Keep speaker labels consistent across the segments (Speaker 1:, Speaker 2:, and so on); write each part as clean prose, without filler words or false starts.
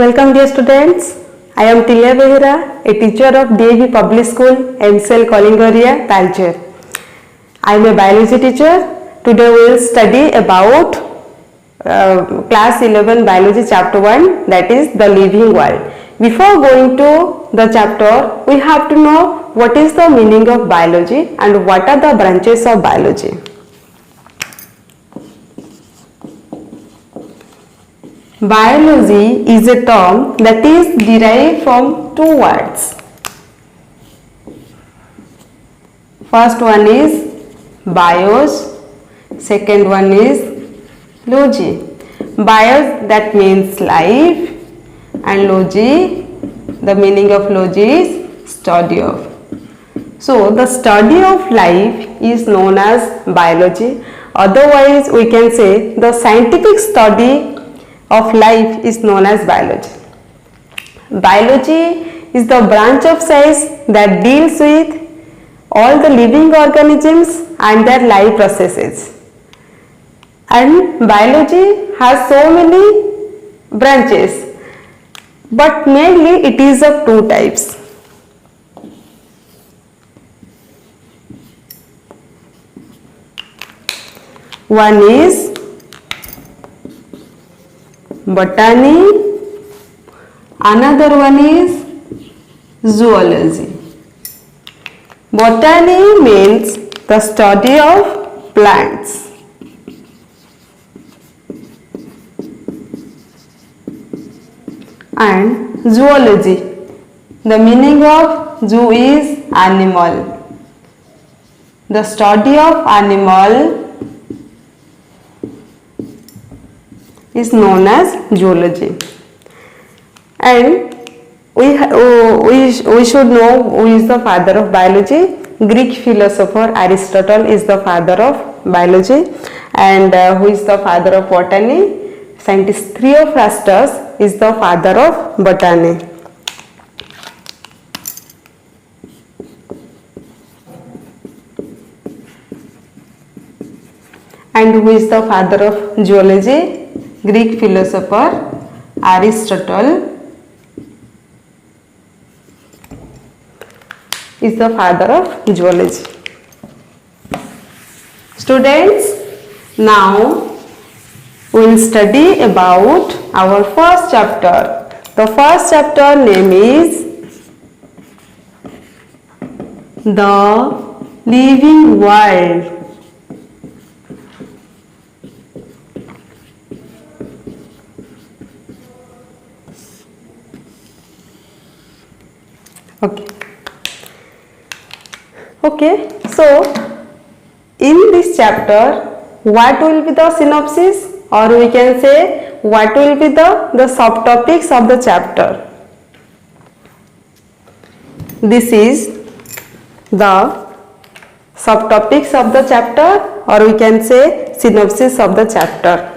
Speaker 1: Welcome dear students. I am Tilya Behera, a teacher of DAV Public School, MCL Kalingaria, Talcher. I am a biology teacher. Today we will study about class 11 biology chapter 1, that is the living world. Before going to the chapter, we have to know what is the meaning of biology and what are the branches of biology. Biology is a term that is derived from two words. First one is bios, second one is logy. Bios, that means life, and logy, the meaning of logy is study of. So the study of life is known as biology. Otherwise we can say the scientific study of life is known as biology. Biology is the branch of science that deals with all the living organisms and their life processes. And biology has so many branches, but mainly it is of two types. One is botany, another one is zoology. Botany means the study of plants. And zoology, the meaning of zoo is animal. The study of animal is known as zoology. And we should know who is the father of biology. Greek philosopher Aristotle is the father of biology. And who is the father of botany? Scientist Theophrastus is the father of botany. And who is the father of zoology? Greek philosopher Aristotle is the father of zoology. Students, now we will study about our first chapter. The first chapter name is The Living World. Okay, so in this chapter, what will be the synopsis, or we can say what will be the subtopics of the chapter. This is the subtopics of the chapter, or we can say synopsis of the chapter.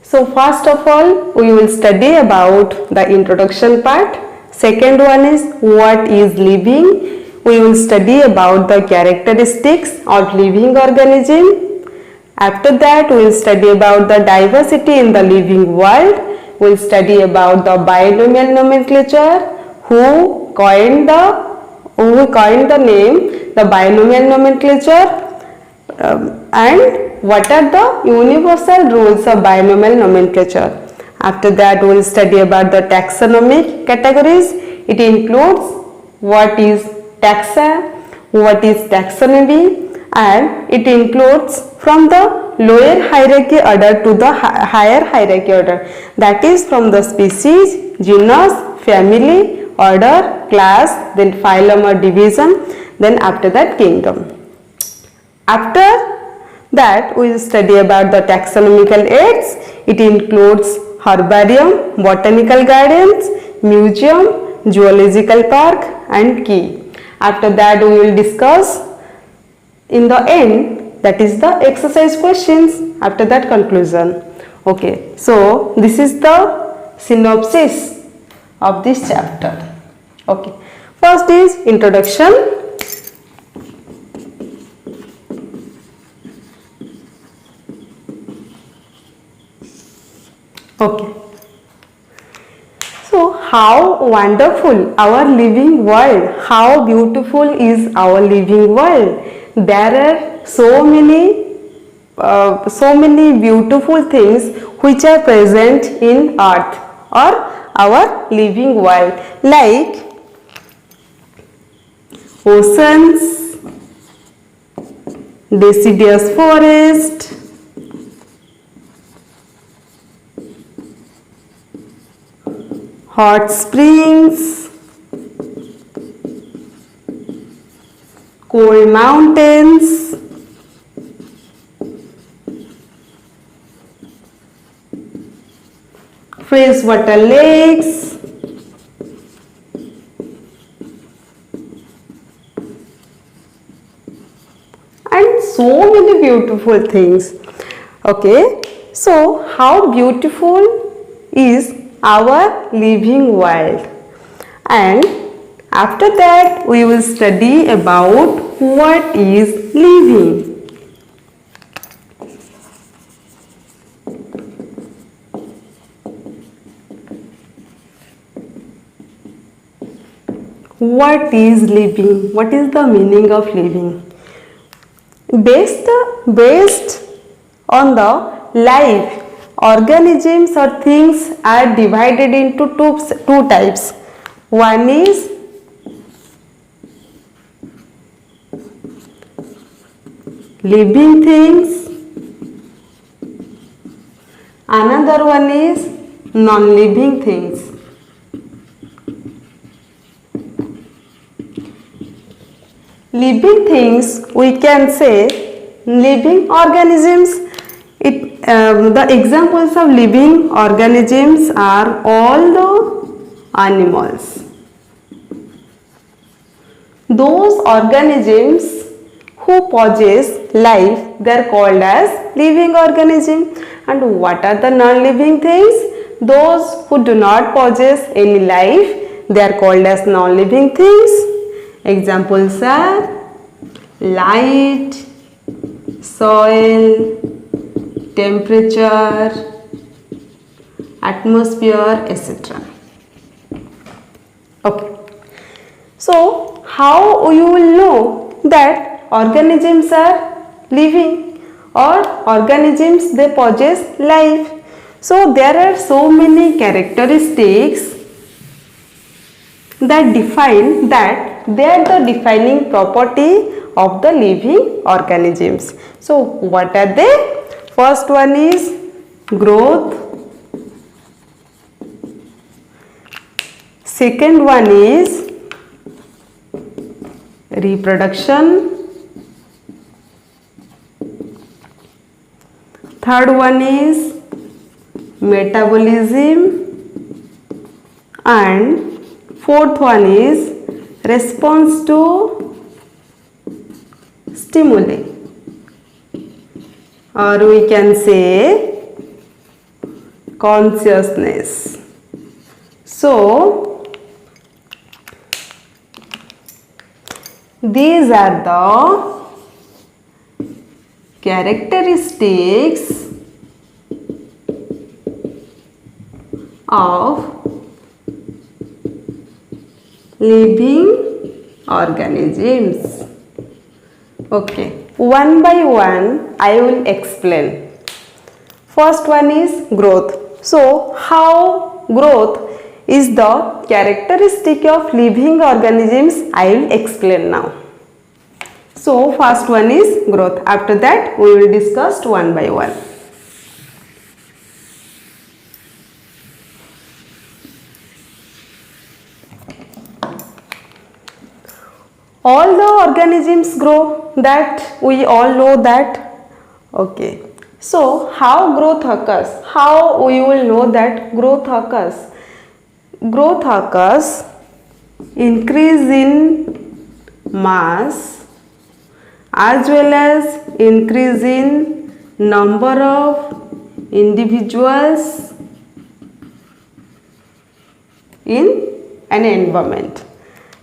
Speaker 1: So first of all, we will study about the introduction part. Second one is what is living. We will study about the characteristics of living organism. After that, we will study about the diversity in the living world. We will study about the binomial nomenclature, who coined the name, the binomial nomenclature, and what are the universal rules of binomial nomenclature. After that, we will study about the taxonomic categories. It includes what is taxa, what is taxonomy, and it includes from the lower hierarchy order to the higher hierarchy order. That is from the species, genus, family, order, class, then phylum or division, then after that kingdom. After that, we will study about the taxonomical aids. It includes herbarium, botanical gardens, museum, zoological park and key. After that, we will discuss in the end, that is the exercise questions, after that conclusion. Okay, so this is the synopsis of this chapter. Okay, first is introduction. Okay. So how wonderful our living world, how beautiful is our living world. There are so many beautiful things which are present in earth or our living world, like oceans, deciduous forest, hot springs, cold mountains, freshwater lakes, and so many beautiful things. Okay, so how beautiful is our living world, and after that we will study about what is living. What is living? What is the meaning of living? Based on the life, organisms or things are divided into two types. One is living things, another one is non-living things. Living things, we can say living organisms. The examples of living organisms are all the animals. Those organisms who possess life, they are called as living organism. And what are the non-living things? Those who do not possess any life, they are called as non-living things. Examples are light, soil, temperature, atmosphere, etc. Okay. So how you will know that organisms are living or organisms they possess life? So there are so many characteristics that define that they are the defining property of the living organisms. So what are they? First one is growth, second one is reproduction, third one is metabolism, and fourth one is response to stimuli, or we can say consciousness. So these are the characteristics of living organisms. Okay, one by one I will explain. First one is growth. So how growth is the characteristic of living organisms, I will explain now. So first one is growth. After that we will discuss one by one. All the organisms grow, that we all know that. Okay, so how growth occurs? How we will know that growth occurs? Growth occurs increase in mass as well as increase in number of individuals in an environment.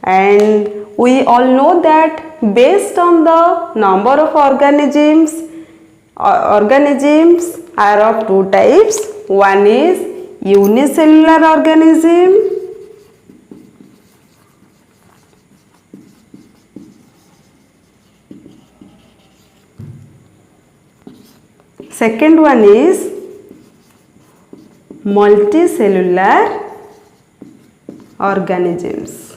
Speaker 1: And we all know that based on the number of organisms are of two types. One is unicellular organism. Second one is multicellular organisms.